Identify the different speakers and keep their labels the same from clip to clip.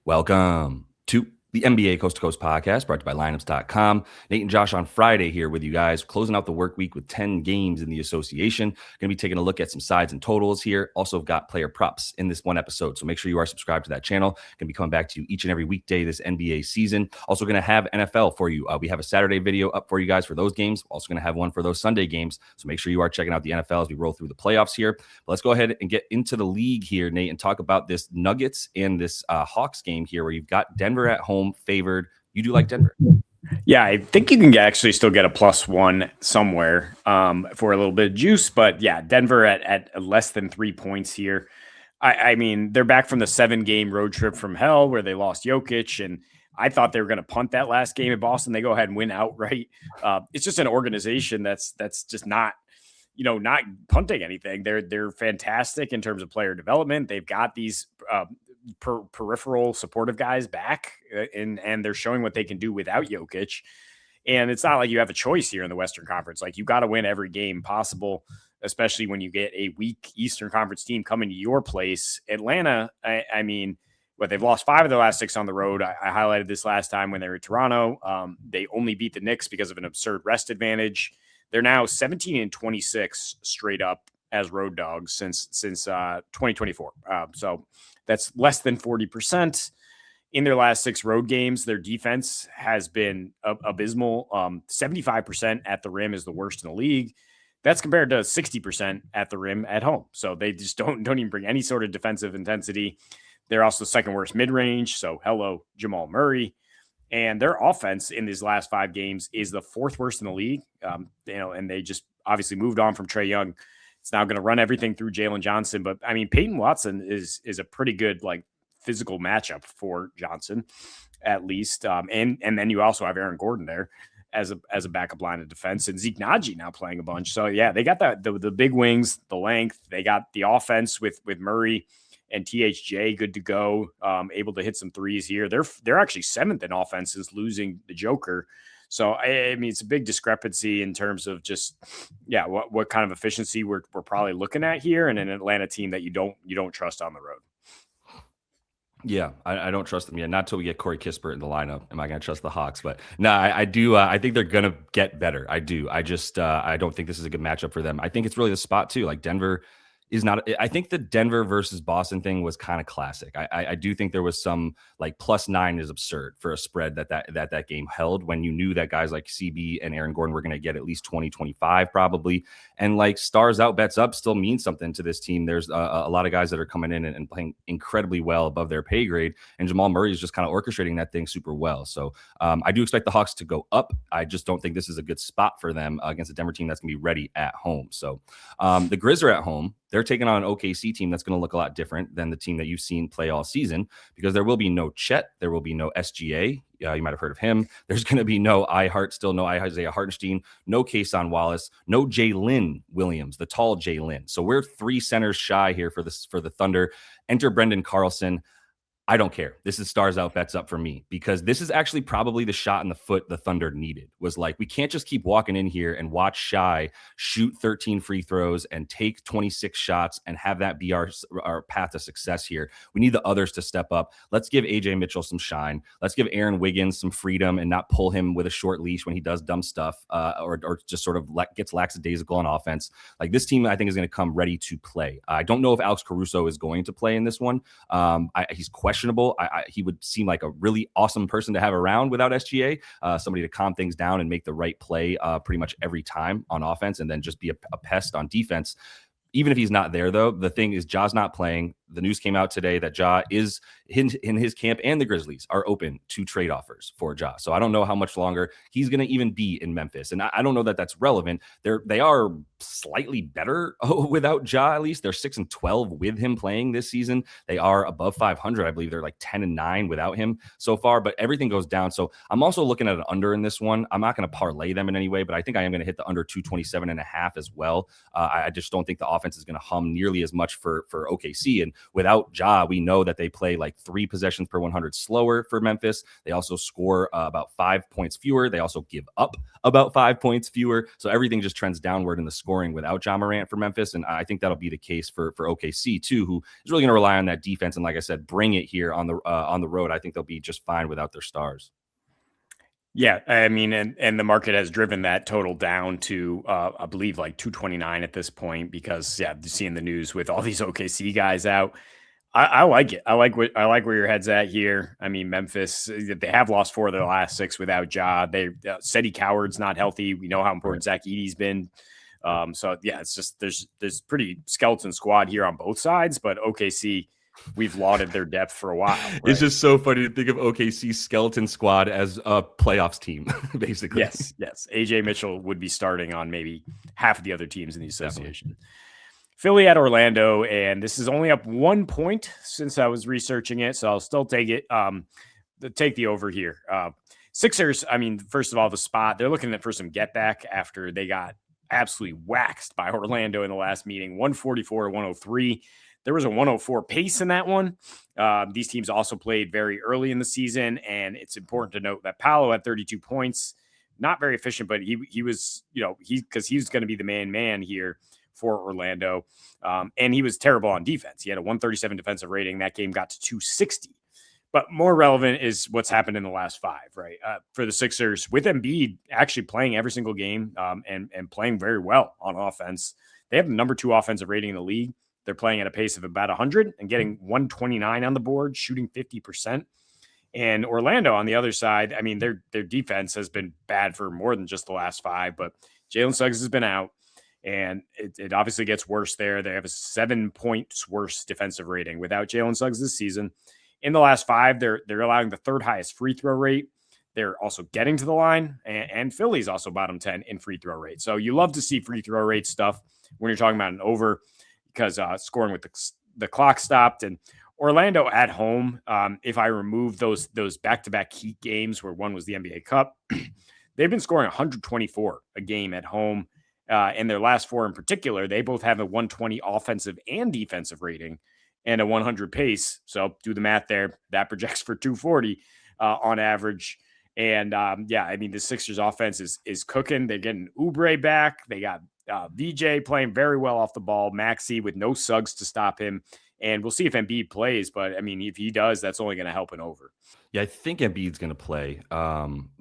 Speaker 1: Welcome to the NBA Coast to Coast podcast brought to you by lineups.com. Nate and Josh on Friday here with you guys, closing out the work week with 10 games in the association. Going to be taking a look at some sides and totals here. Also got player props in this one episode. So make sure you are subscribed to that channel. Going to be coming back to you each and every weekday this NBA season. Also going to have NFL for you. We have a Saturday video up for you guys for those games. Also going to have one for those Sunday games. So make sure you are checking out the NFL as we roll through the playoffs here. But let's go ahead and get into the league here, Nate, and talk about this Nuggets and this Hawks game here where you've got Denver at home favored. You do like Denver?
Speaker 2: Yeah, I think you can actually still get a +1 somewhere for a little bit of juice. But yeah, Denver at less than 3 points here. I mean, they're back from the 7-game road trip from hell where they lost Jokic, and I thought they were going to punt that last game at Boston. They go ahead and win outright. It's just an organization that's just not punting anything. They're fantastic in terms of player development. They've got these peripheral supportive guys back, and they're showing what they can do without Jokic. And it's not like you have a choice here in the Western Conference. Like, you got to win every game possible, especially when you get a weak Eastern Conference team coming to your place. Atlanta, I mean, they've lost 5 of their last 6 on the road. I highlighted this last time when they were in Toronto. They only beat the Knicks because of an absurd rest advantage. They're now 17-26 straight up as road dogs since 2024. So that's less than 40%. In their last 6 road games, their defense has been abysmal. 75% at the rim is the worst in the league. That's compared to 60% at the rim at home. So they just don't even bring any sort of defensive intensity. They're also second worst mid-range. So hello, Jamal Murray. And their offense in these last 5 games is the 4th worst in the league. And they just obviously moved on from Trae Young. It's now going to run everything through Jalen Johnson. But I mean, Peyton Watson is a pretty good physical matchup for Johnson, at least. And then you also have Aaron Gordon there as a backup line of defense, and Zeke Naji now playing a bunch. So yeah, they got the big wings, the length. They got the offense with Murray and THJ good to go, able to hit some threes here. They're actually 7th in offense since losing the Joker. So I mean, it's a big discrepancy in terms of just what kind of efficiency we're probably looking at here, and an Atlanta team that you don't trust on the road.
Speaker 1: Yeah, I don't trust them yet. Not till we get Corey Kispert in the lineup. Am I going to trust the Hawks? But no, I do. I think they're going to get better. I do. I just I don't think this is a good matchup for them. I think it's really the spot too. Like, Denver is not. I think the Denver versus Boston thing was kind of classic. I do think there was some +9 is absurd for a spread that game held when you knew that guys like CB and Aaron Gordon were going to get at least 20, 25 probably. And stars out, bets up still means something to this team. There's a lot of guys that are coming in and playing incredibly well above their pay grade. And Jamal Murray is just kind of orchestrating that thing super well. So I do expect the Hawks to go up. I just don't think this is a good spot for them against a Denver team that's going to be ready at home. So the Grizz are at home. They're taking on an OKC team that's going to look a lot different than the team that you've seen play all season, because there will be no Chet. There will be no SGA. You might have heard of him. There's going to be no still no Isaiah Hartenstein, no Kason Wallace, no Jalen Williams, the tall Jalen. So we're 3 centers shy here for the Thunder. Enter Brendan Carlson. I don't care. This is stars out, bets up for me, because this is actually probably the shot in the foot the Thunder needed. Was we can't just keep walking in here and watch Shai shoot 13 free throws and take 26 shots and have that be our path to success here. We need the others to step up. Let's give Ajay Mitchell some shine. Let's give Aaron Wiggins some freedom and not pull him with a short leash when he does dumb stuff or just sort of gets lackadaisical on offense. This team, I think, is going to come ready to play. I don't know if Alex Caruso is going to play in this one. He's questionable. He would seem like a really awesome person to have around without SGA, somebody to calm things down and make the right play pretty much every time on offense, and then just be a pest on defense. Even if he's not there, though, the thing is Ja's not playing. The news came out today that Ja is in his camp, and the Grizzlies are open to trade offers for Ja. So I don't know how much longer he's going to even be in Memphis. And I don't know that that's relevant. They are slightly better without Ja, at least. They're 6-12 with him playing this season. They are above 500. I believe they're 10-9 without him so far, but everything goes down. So I'm also looking at an under in this one. I'm not going to parlay them in any way, but I think I am going to hit the under 227.5 as well. I just don't think the offense is going to hum nearly as much for OKC. And without Ja, we know that they play like 3 possessions per 100 slower for Memphis. They also score about 5 points fewer. They also give up about 5 points fewer. So everything just trends downward in the scoring without Ja Morant for Memphis. And I think that'll be the case for OKC too, who is really going to rely on that defense. And like I said, bring it here on the road. I think they'll be just fine without their stars.
Speaker 2: Yeah, I mean, and the market has driven that total down to, I believe, like 229 at this point because, yeah, seeing the news with all these OKC guys out, I like it. I like where your head's at here. I mean, Memphis, they have lost 4 of their last 6 without Ja. They Seti Coward's not healthy. We know how important Zach Edey's been. So yeah, it's just there's pretty skeleton squad here on both sides, but OKC, we've lauded their depth for a while. Right?
Speaker 1: It's just so funny to think of OKC's skeleton squad as a playoffs team, basically.
Speaker 2: Yes. Ajay Mitchell would be starting on maybe half of the other teams in the association. Definitely. Philly at Orlando, and this is only up 1 point since I was researching it, so I'll still take it. Take the over here. Sixers, I mean, first of all, the spot, they're looking for some get back after they got absolutely waxed by Orlando in the last meeting, 144-103. There was a 104 pace in that one. These teams also played very early in the season, and it's important to note that Paolo had 32 points, not very efficient, but he was, because he was going to be the man here for Orlando, and he was terrible on defense. He had a 137 defensive rating. That game got to 260. But more relevant is what's happened in the last 5, right? For the Sixers, with Embiid actually playing every single game and playing very well on offense, they have the number 2 offensive rating in the league. They're playing at a pace of about 100 and getting 129 on the board, shooting 50%. And Orlando on the other side, I mean, their defense has been bad for more than just the last 5, but Jalen Suggs has been out, and it obviously gets worse there. They have a 7 points worse defensive rating without Jalen Suggs this season. In the last 5, they're allowing the 3rd highest free throw rate. They're also getting to the line, and Philly's also bottom 10 in free throw rate. So you love to see free throw rate stuff when you're talking about an over, because scoring with the clock stopped. And Orlando at home, if I remove those back-to-back Heat games where one was the NBA Cup, they've been scoring 124 a game at home. In their last 4 in particular, they both have a 120 offensive and defensive rating and a 100 pace. So do the math there. That projects for 240 on average. And I mean, the Sixers offense is cooking. They're getting Oubre back. They got VJ playing very well off the ball. Maxey with no Suggs to stop him. And we'll see if Embiid plays. But, I mean, if he does, that's only going to help an over.
Speaker 1: Yeah, I think Embiid's going to play.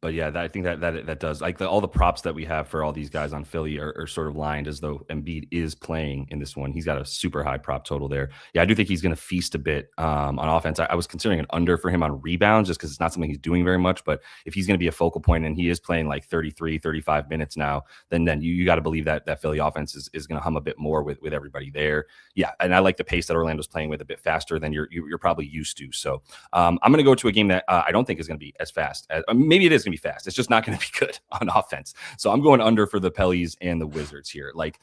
Speaker 1: But yeah, I think that does, like, all the props that we have for all these guys on Philly are sort of lined as though Embiid is playing in this one. He's got a super high prop total there. Yeah, I do think he's going to feast a bit on offense. I was considering an under for him on rebounds just because it's not something he's doing very much. But if he's going to be a focal point and he is playing like 33, 35 minutes now, then you got to believe that Philly offense is going to hum a bit more with everybody there. Yeah, and I like the pace that Orlando's playing with a bit faster than you're probably used to. So I'm going to go to a game that I don't think is going to be as fast. Maybe it is going to be fast. It's just not going to be good on offense. So I'm going under for the Pellies and the Wizards here. Like,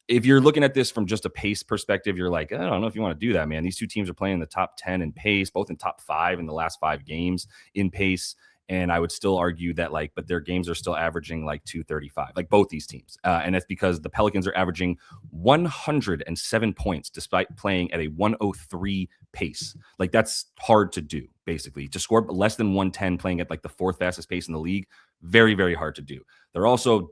Speaker 1: if you're looking at this from just a pace perspective, you're like, I don't know if you want to do that, man. These two teams are playing in the top 10 in pace, both in top 5 in the last 5 games in pace. And I would still argue that, but their games are still averaging like 235, like both these teams. And that's because the Pelicans are averaging 107 points despite playing at a 103 pace. Like, that's hard to do, basically. To score less than 110 playing at like the 4th fastest pace in the league, very, very hard to do. They're also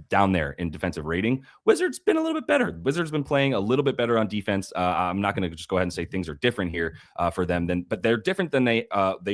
Speaker 1: down there in defensive rating. Wizards been a little bit better. Wizards been playing a little bit better on defense. I'm not going to just go ahead and say things are different here for them, but they're different than they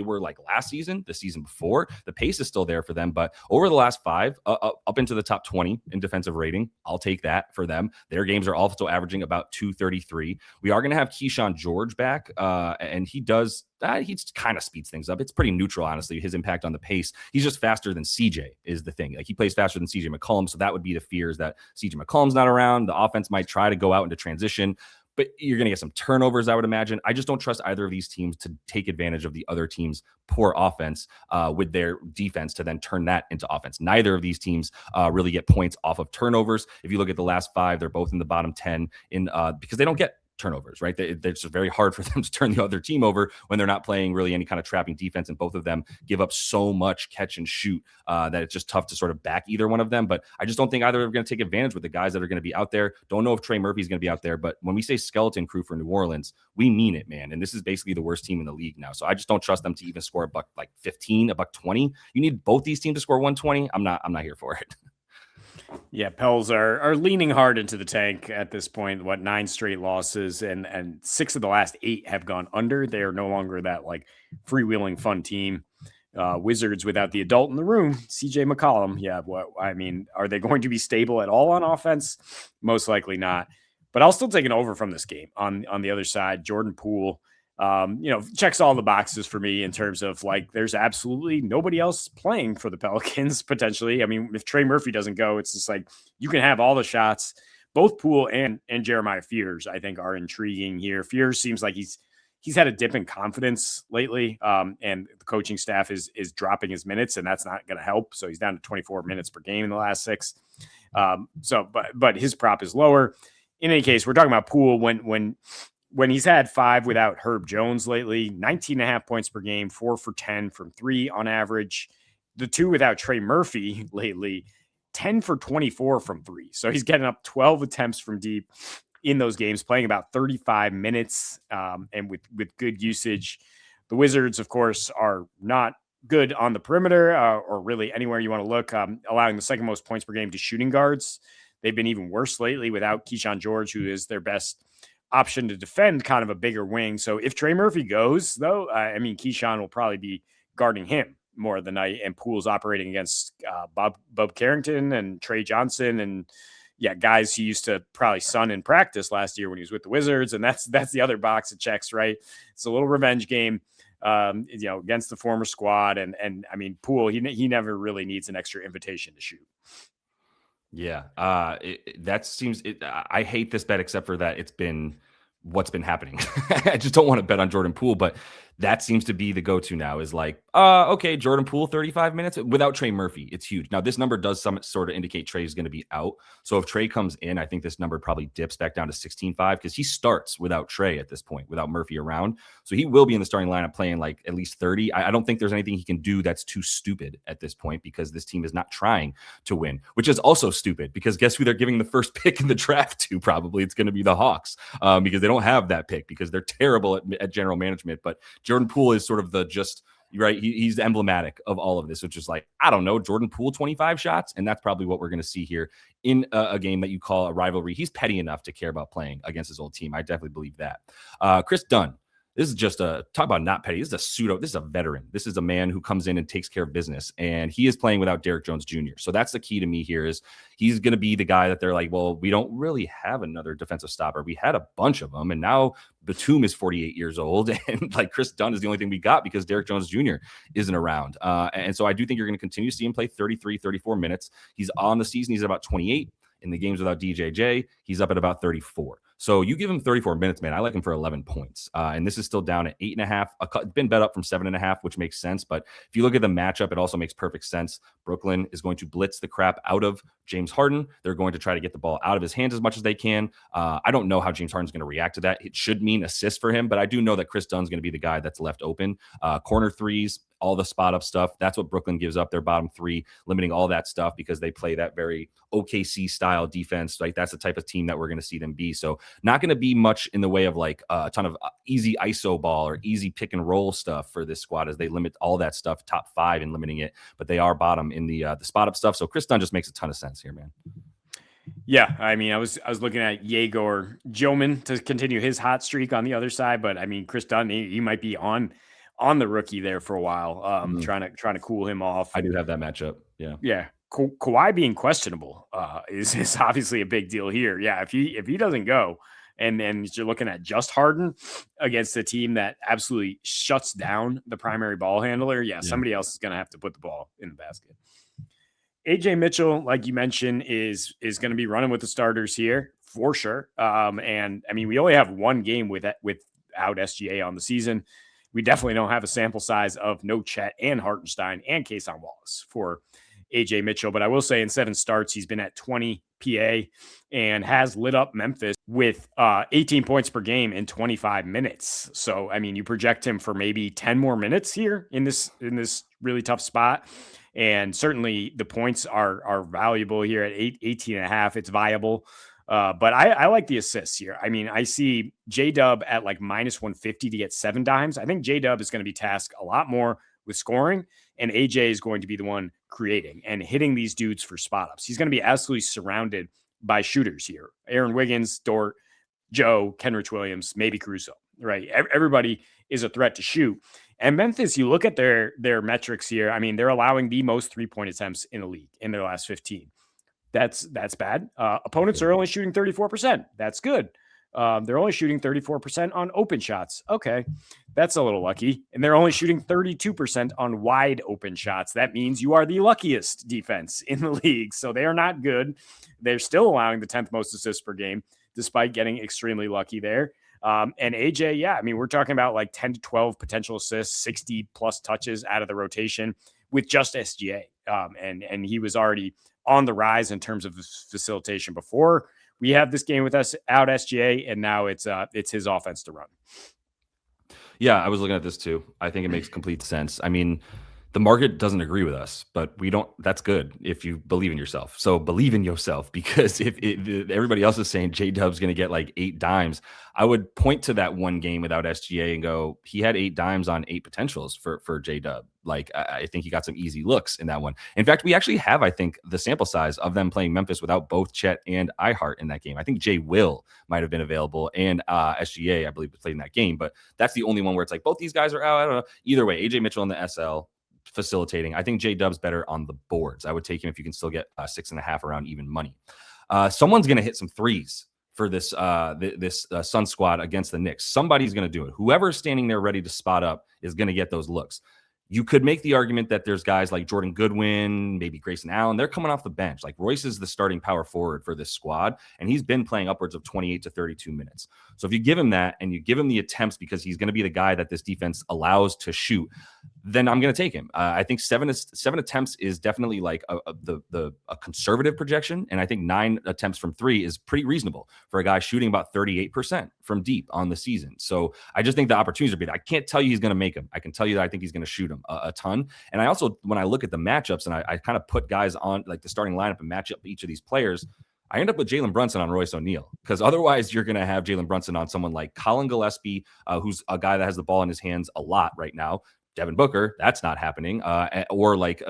Speaker 1: were like last season, the season before. The pace is still there for them, but over the last 5, up into the top 20 in defensive rating, I'll take that for them. Their games are also averaging about 233. We are going to have Keyshawn George back, and he kind of speeds things up. It's pretty neutral, honestly, his impact on the pace. He's just faster than CJ is the thing. Like, he plays faster than CJ McCollum, so that would be the fears that CJ McCollum's not around. The offense might try to go out into transition, but you're going to get some turnovers, I would imagine. I just don't trust either of these teams to take advantage of the other team's poor offense with their defense to then turn that into offense. Neither of these teams really get points off of turnovers. If you look at the last 5, they're both in the bottom 10 because they don't get turnovers, right? It's just very hard for them to turn the other team over when they're not playing really any kind of trapping defense. And both of them give up so much catch and shoot that it's just tough to sort of back either one of them. But I just don't think either are going to take advantage with the guys that are going to be out there. Don't know if Trey Murphy's going to be out there, but when we say skeleton crew for New Orleans, we mean it, man. And this is basically the worst team in the league now. So I just don't trust them to even score a buck like 15, a buck 20. You need both these teams to score 120. I'm not here for it.
Speaker 2: Yeah, Pels are leaning hard into the tank at this point. 9 straight losses, and 6 of the last 8 have gone under. They are no longer that like freewheeling fun team. Wizards without the adult in the room, CJ McCollum. Yeah, are they going to be stable at all on offense? Most likely not. But I'll still take an over from this game. On the other side, Jordan Poole, checks all the boxes for me in terms of like there's absolutely nobody else playing for the Pelicans potentially. I mean, if Trey Murphy doesn't go, it's just like you can have all the shots. Both Poole and Jeremiah Fears, I think, are intriguing here. Fears seems like he's had a dip in confidence lately, and the coaching staff is dropping his minutes, and that's not going to help. So he's down to 24 minutes per game in the last 6. But his prop is lower. In any case, we're talking about Poole when he's had 5 without Herb Jones lately, 19.5 points per game, 4 for 10 from 3 on average. The 2 without Trey Murphy lately, 10 for 24 from 3. So he's getting up 12 attempts from deep in those games, playing about 35 minutes and with good usage. The Wizards, of course, are not good on the perimeter or really anywhere you want to look, allowing the second most points per game to shooting guards. They've been even worse lately without Keyshawn George, who is their best option to defend kind of a bigger wing. So if Trey Murphy goes, though, Keyshawn will probably be guarding him more of the night, and Poole's operating against Bob Carrington and Trey Johnson and guys he used to probably sun in practice last year when he was with the Wizards. And that's the other box it checks, right? It's a little revenge game, against the former squad. And Poole, he never really needs an extra invitation to shoot.
Speaker 1: Yeah. I hate this bet except for that it's been what's been happening. I just don't want to bet on Jordan Poole, but that seems to be the go-to now is like, okay, Jordan Poole, 35 minutes without Trey Murphy. It's huge. Now, this number does some sort of indicate Trey is going to be out. So if Trey comes in, I think this number probably dips back down to 16.5 because he starts without Trey at this point, without Murphy around. So he will be in the starting lineup playing like at least 30. I don't think there's anything he can do that's too stupid at this point because this team is not trying to win, which is also stupid because guess who they're giving the first pick in the draft to? Probably it's going to be the Hawks because they don't have that pick because they're terrible at general management. But Jordan Poole is sort of right. He's emblematic of all of this, which is like, I don't know, Jordan Poole, 25 shots. And that's probably what we're going to see here in a game that you call a rivalry. He's petty enough to care about playing against his old team. I definitely believe that. Kris Dunn. This is just talk about not petty. This is a veteran. This is a man who comes in and takes care of business. And he is playing without Derrick Jones Jr. So that's the key to me here is he's going to be the guy that they're like, well, we don't really have another defensive stopper. We had a bunch of them. And now Batum is 48 years old. And like Kris Dunn is the only thing we got because Derrick Jones Jr. isn't around. And so I do think you're going to continue to see him play 33, 34 minutes. He's on the season. He's at about 28. In the games without DJJ, he's up at about 34. So you give him 34 minutes, man. I like him for 11 points. And this is still down at 8.5. It's been bet up from 7.5, which makes sense. But if you look at the matchup, it also makes perfect sense. Brooklyn is going to blitz the crap out of James Harden. They're going to try to get the ball out of his hands as much as they can. I don't know how James Harden's going to react to that. It should mean assist for him, but I do know that Kris Dunn's going to be the guy that's left open. Corner threes, all the spot up stuff. That's what Brooklyn gives up, their bottom 3, limiting all that stuff because they play that very OKC style defense. Like that's the type of team that we're going to see them be. So not going to be much in the way of like a ton of easy ISO ball or easy pick and roll stuff for this squad as they limit all that stuff, top 5 in limiting it, but they are bottom in the spot up stuff. So Kris Dunn just makes a ton of sense here, man.
Speaker 2: Yeah, I was looking at Yegor Joman to continue his hot streak on the other side, but Kris Dunn, he might be on the rookie there for a while, trying to cool him off.
Speaker 1: I do have that matchup.
Speaker 2: Yeah. Kawhi being questionable is obviously a big deal here. Yeah, if he doesn't go, and then you're looking at just Harden against a team that absolutely shuts down the primary ball handler, somebody else is going to have to put the ball in the basket. Ajay Mitchell, like you mentioned, is going to be running with the starters here for sure. We only have one game without SGA on the season. We definitely don't have a sample size of no Chet and Hartenstein and Kason Wallace for Ajay Mitchell. But I will say in 7 starts, he's been at 20 PA and has lit up Memphis with 18 points per game in 25 minutes. So, I mean, you project him for maybe 10 more minutes here in this really tough spot. And certainly the points are valuable here at 18.5. It's viable. But I like the assists here. I mean, I see J-Dub at like minus 150 to get 7 dimes. I think J-Dub is going to be tasked a lot more with scoring, and AJ is going to be the one creating and hitting these dudes for spot ups. He's going to be absolutely surrounded by shooters here. Aaron Wiggins, Dort, Joe, Kenrich Williams, maybe Caruso, right? Everybody is a threat to shoot. And Memphis, you look at their metrics here. I mean, they're allowing the most 3-point attempts in the league in their last 15. That's bad. Opponents are only shooting 34%. That's good. They're only shooting 34% on open shots. Okay, that's a little lucky. And they're only shooting 32% on wide open shots. That means you are the luckiest defense in the league. So they are not good. They're still allowing the 10th most assists per game, despite getting extremely lucky there. And AJ, yeah, I mean, we're talking about like 10 to 12 potential assists, 60 plus touches out of the rotation with just SGA. And he was already on the rise in terms of facilitation before we have this game with us out SGA, and now it's his offense to run.
Speaker 1: Yeah, I was looking at this too. I think it makes complete sense. I mean, the market doesn't agree with us, but we don't. That's good if you believe in yourself. So believe in yourself, because if everybody else is saying J-Dub's going to get like 8 dimes, I would point to that one game without SGA and go, he had 8 dimes on 8 potentials for J-Dub. Like, I think he got some easy looks in that one. In fact, we actually have, I think, the sample size of them playing Memphis without both Chet and Ihart in that game. I think Jay Will might have been available, and SGA, I believe, played in that game. But that's the only one where it's like both these guys are out. I don't know. Either way, AJ Mitchell in the SL facilitating. I think J-Dub's better on the boards. I would take him if you can still get 6.5 around even money. Someone's going to hit some threes for this Sun squad against the Knicks. Somebody's going to do it. Whoever's standing there ready to spot up is going to get those looks. You could make the argument that there's guys like Jordan Goodwin, maybe Grayson Allen. They're coming off the bench. Like, Royce is the starting power forward for this squad, and he's been playing upwards of 28 to 32 minutes. So if you give him that and you give him the attempts because he's going to be the guy that this defense allows to shoot, then I'm going to take him. I think 7 attempts is definitely like a conservative projection, and I think 9 attempts from 3 is pretty reasonable for a guy shooting about 38% from deep on the season. So I just think the opportunities are big. I can't tell you he's going to make them. I can tell you that I think he's going to shoot them a ton. And I also, when I look at the matchups and I kind of put guys on like the starting lineup and match up each of these players, I end up with Jalen Brunson on Royce O'Neal, because otherwise you're going to have Jalen Brunson on someone like Colin Gillespie, who's a guy that has the ball in his hands a lot right now. Devin Booker, that's not happening. Or like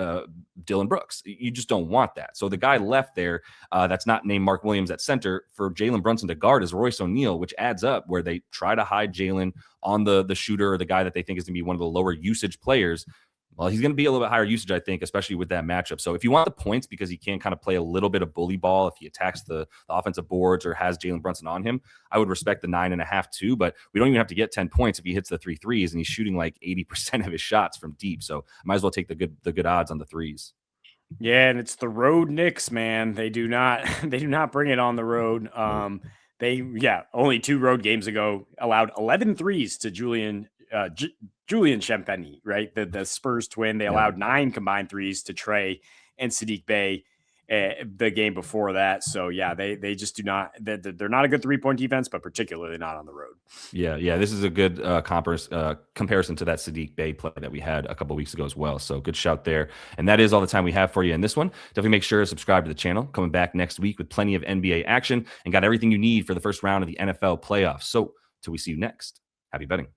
Speaker 1: Dylan Brooks. You just don't want that. So the guy left there that's not named Mark Williams at center for Jalen Brunson to guard is Royce O'Neal, which adds up where they try to hide Jalen on the shooter or the guy that they think is going to be one of the lower usage players. Well, he's going to be a little bit higher usage, I think, especially with that matchup. So if you want the points because he can kind of play a little bit of bully ball if he attacks the offensive boards or has Jalen Brunson on him, I would respect the 9.5 too. But we don't even have to get 10 points if he hits the 3 threes and he's shooting like 80% of his shots from deep. So I might as well take the good odds on the threes.
Speaker 2: Yeah, and it's the road Knicks, man. They do not bring it on the road. Only 2 road games ago allowed 11 threes to Julian Champagny, right? The Spurs twin. They allowed 9 combined threes to Trey and Sadiq Bey the game before that. So yeah, they just do not. They're not a good 3-point defense, but particularly not on the road.
Speaker 1: Yeah. This is a good comparison to that Sadiq Bey play that we had a couple weeks ago as well. So good shout there. And that is all the time we have for you in this one. Definitely make sure to subscribe to the channel. Coming back next week with plenty of NBA action and got everything you need for the first round of the NFL playoffs. So till we see you next, happy betting.